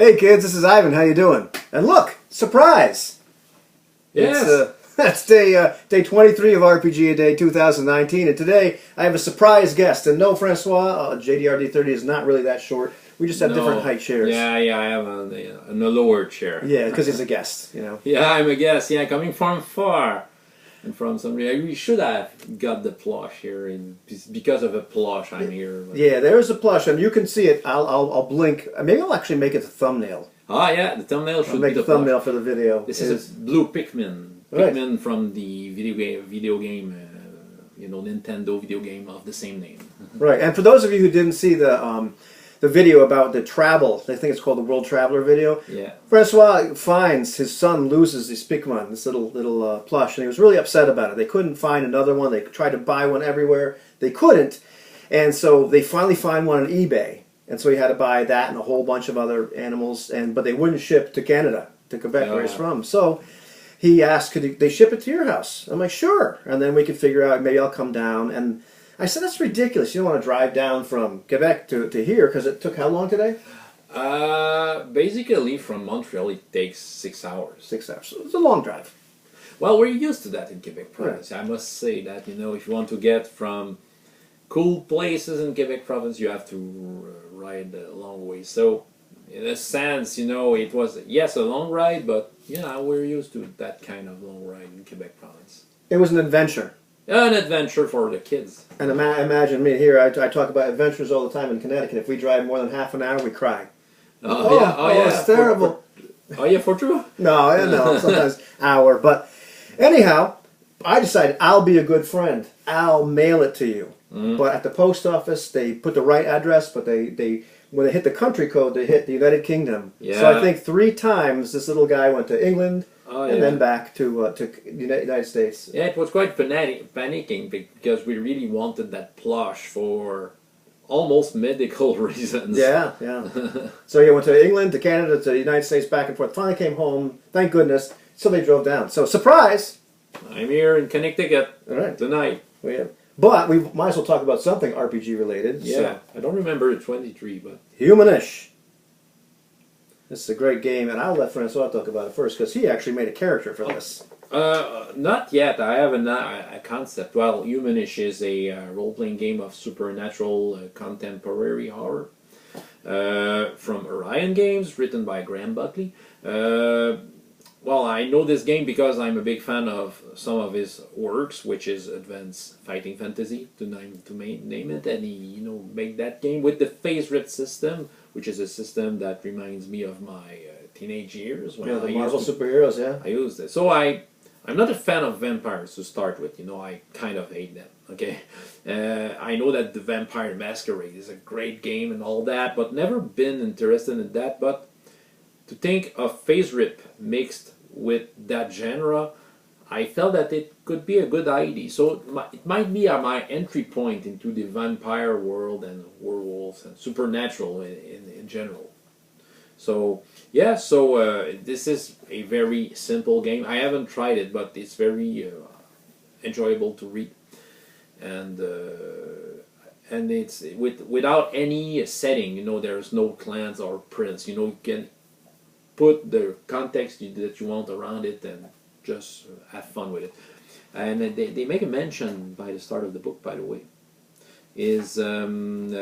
Hey kids, this is Ivan. How you doing? And look, surprise! Yes. That's day 23 of RPG A Day 2019, and today I have a surprise guest. And no, Francois, JDRD30 is not really that short. We just have different height chairs. Yeah, I have a lower chair. Yeah, because he's a guest, you know. Yeah, I'm a guest. Yeah, coming from far. And from somebody, we should have got the plush here, because of a plush I'm here. Yeah, there's a plush, and you can see it. I'll blink. Maybe I'll actually make it the thumbnail. Ah, yeah, the thumbnail should I'll make be the thumbnail for the video. This is a blue Pikmin. Right. Pikmin from the video game, Nintendo video game of the same name. Right, and for those of you who didn't see the video about the travel, I think it's called the World Traveler video. Yeah. Francois finds his son loses his Pikmin, this little plush, and he was really upset about it. They couldn't find another one. They tried to buy one everywhere. They couldn't, and so they finally find one on eBay. And so he had to buy that and a whole bunch of other animals, but they wouldn't ship to Canada, to Quebec, where he's from. So he asked, could they ship it to your house? I'm like, sure. And then we could figure out, maybe I'll come down. And I said, that's ridiculous. You don't want to drive down from Quebec to here, because it took how long today? Basically, from Montreal, it takes 6 hours. 6 hours. So it's a long drive. Well, we're used to that in Quebec province. Right. I must say that, if you want to get from cool places in Quebec province, you have to ride a long way. So, in a sense, it was, yes, a long ride, but, we're used to that kind of long ride in Quebec province. It was an adventure. An adventure for the kids. And imagine me here, I talk about adventures all the time in Connecticut. If we drive more than half an hour, we cry. Yeah, it's terrible. For true? No, sometimes hour. But anyhow, I decided I'll be a good friend. I'll mail it to you. Mm. But at the post office, they put the right address, but they when they hit the country code, they hit the United Kingdom. Yeah. So I think 3 times this little guy went to England and then back to United States. Yeah, it was quite panicking because we really wanted that plush for almost medical reasons. Yeah. So he went to England, to Canada, to the United States, back and forth. Finally came home, thank goodness. So they drove down. So surprise! I'm here in Connecticut tonight. But we might as well talk about something RPG related. Yeah, so. I don't remember the 23, but Humanish. This is a great game, and I'll let Francois talk about it first because he actually made a character for this. Not yet. I have a concept. Well, Humanish is a role-playing game of supernatural contemporary horror from Orion Games, written by Graham Buckley. Well, I know this game because I'm a big fan of some of his works, which is Advanced Fighting Fantasy, to name it, and he made that game with the phase rip system, which is a system that reminds me of my teenage years. When the Marvel superheroes, I used it. So I'm not a fan of vampires to start with. I kind of hate them. Okay, I know that the Vampire Masquerade is a great game and all that, but never been interested in that. But to think of phase rip mixed with that genre, I felt that it could be a good idea. So it might be my entry point into the vampire world and werewolves and supernatural in general. So yeah, this is a very simple game. I haven't tried it, but it's very enjoyable to read, and it's without any setting. There's no clans or prince. You can put the context that you want around it and just have fun with it. And they make a mention by the start of the book, by the way, is some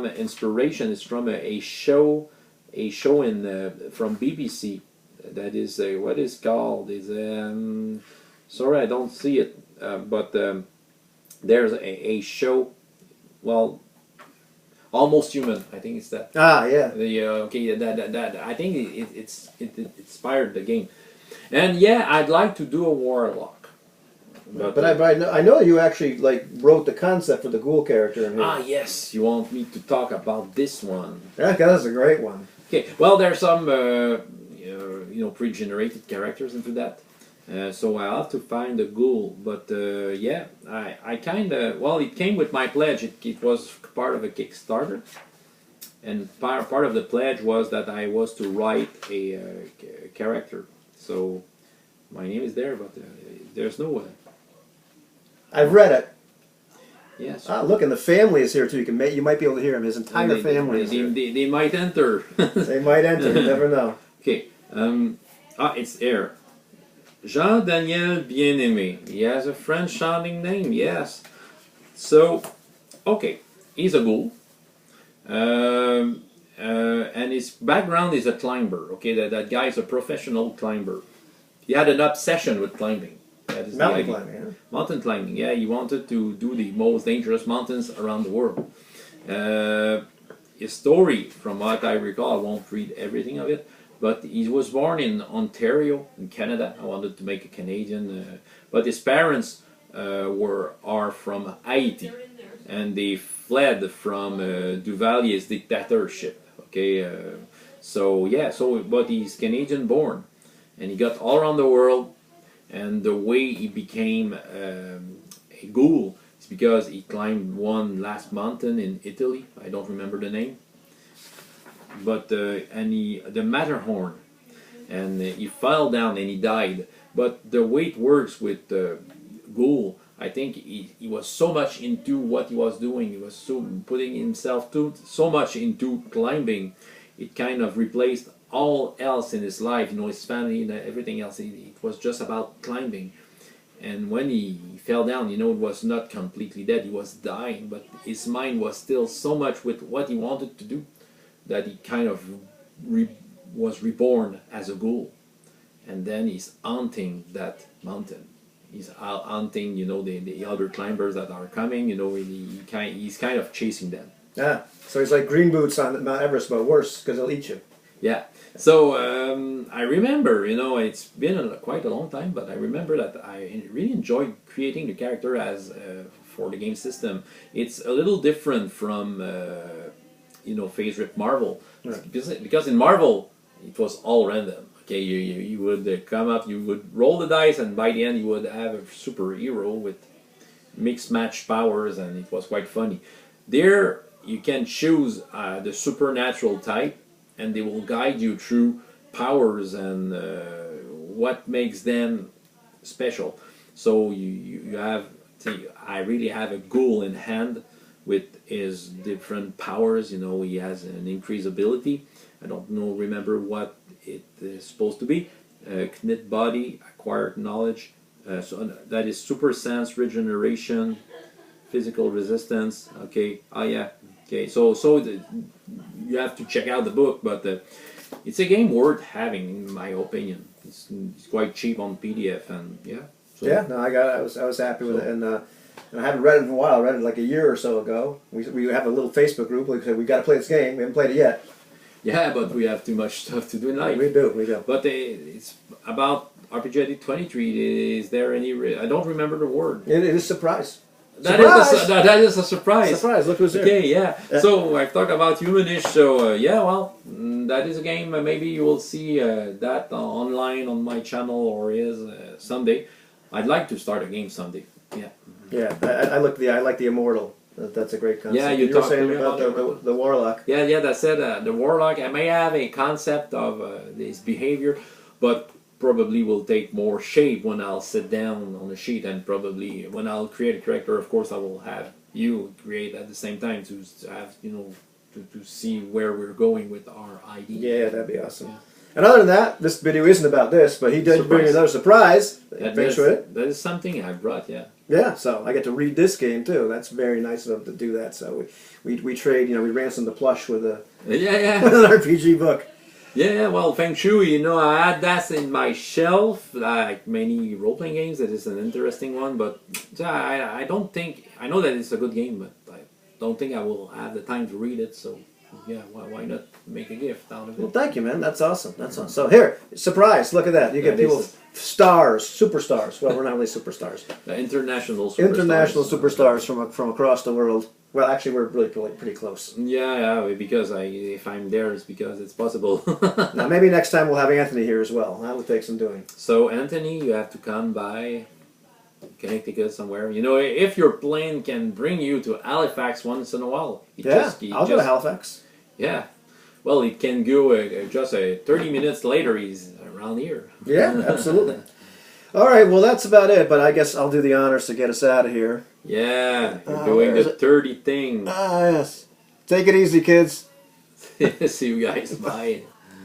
inspiration is from a show from BBC that is what is called is sorry, I don't see it, but there's a show, well, Almost Human, I think it's that. Yeah. That I think it inspired the game, and yeah, I'd like to do a warlock. But I know you actually wrote the concept for the ghoul character in here. Yes, you want me to talk about this one? Yeah, that's a great one. Okay, well, there's some pre-generated characters into that. So I'll have to find a ghoul, but yeah, I kind of, well, it came with my pledge. It was part of a Kickstarter, and part of the pledge was that I was to write a character. So my name is there, but there's no. I've read it. Yes. Ah, look, and the family is here too. You might be able to hear him. His entire family is here. They might enter. They might enter. You never know. Okay. It's here. Jean-Daniel Bien-Aimé. He has a French-sounding name, yes. So, okay, he's a ghoul. And his background is a climber. Okay, that guy is a professional climber. He had an obsession with climbing. That is Mountain climbing, yeah. Mountain climbing, yeah. He wanted to do the most dangerous mountains around the world. His story, from what I recall, I won't read everything of it, but he was born in Ontario, in Canada. I wanted to make a Canadian, but his parents are from Haiti, and they fled from Duvalier's dictatorship. Okay, but he's Canadian born, and he got all around the world. And the way he became a ghoul is because he climbed one last mountain in Italy. I don't remember the name, but the Matterhorn, and he fell down and he died. But the way it works with ghoul, I think he was so much into what he was doing. He was so putting himself so much into climbing, it kind of replaced all else in his life, his family and everything else. It was just about climbing. And when he fell down, it was not completely dead. He was dying, but his mind was still so much with what he wanted to do that he kind of was reborn as a ghoul. And then he's haunting that mountain. He's haunting, the other climbers that are coming. He's kind of chasing them. Yeah, so he's like Green Boots on Mount Everest, but worse because he'll eat you. Yeah. So I remember, it's been quite a long time, but I remember that I really enjoyed creating the character as for the game system. It's a little different from Phase Rip Marvel, right. because in Marvel it was all random. Okay, you would come up, you would roll the dice, and by the end you would have a superhero with mixed match powers, and it was quite funny. There you can choose the supernatural type, and they will guide you through powers and what makes them special. So you have, I really have a ghoul in hand with his different powers. He has an increased ability. I don't remember what it is supposed to be. Knit body, acquired knowledge. So that is super sense, regeneration, physical resistance. Okay. Oh yeah. Okay. So you have to check out the book, but it's a game worth having, in my opinion. It's quite cheap on PDF, and yeah. So. Yeah, no, I was happy with it, and I haven't read it in a while. I read it like a year or so ago. We have a little Facebook group. Like I said, we got to play this game. We haven't played it yet. Yeah, but we have too much stuff to do in life. We do. But it's about RPG Edit 23. Is there any? I don't remember the word. It is surprise. That is a surprise. Surprise! Look who's there. Okay, yeah. So I've talked about Humanish. So that is a game. Maybe you will see that online on my channel or someday. I'd like to start a game someday. Yeah. Yeah, I like the Immortal. That's a great concept. Yeah, you were saying about the Warlock. Yeah. That said, the Warlock. I may have a concept of his behavior, but probably will take more shape when I'll sit down on the sheet, and probably when I'll create a character, of course I will have you create at the same time to have to see where we're going with our idea. Yeah, that'd be awesome. Yeah. And other than that, this video isn't about this, but he did bring another surprise. That is something I brought, yeah. Yeah, so I get to read this game too. That's very nice of him to do that. So we trade, we ransom the plush with an RPG book. Yeah, well, Feng Shui, I had that in my shelf, like many role-playing games. That is an interesting one, but I don't think, I know that it's a good game, but I don't think I will have the time to read it, so yeah, why not make a gift out of it? Well, thank you, man. That's awesome. That's awesome. So here, surprise, look at that. You get people, stars, superstars. Well, we're not really superstars. International superstars. International superstars from across the world. Well, actually, we're really pretty close. Yeah, because if I'm there, it's because it's possible. Now, maybe next time we'll have Anthony here as well. That would take some doing. So, Anthony, you have to come by Connecticut somewhere. If your plane can bring you to Halifax once in a while. I'll go to Halifax. Yeah. Well, it can go just 30 minutes later, he's around here. Yeah, absolutely. All right, well, that's about it, but I guess I'll do the honors to get us out of here. Yeah, you're where doing is the it? 30 thing. Ah, yes. Take it easy, kids. See you guys. Bye.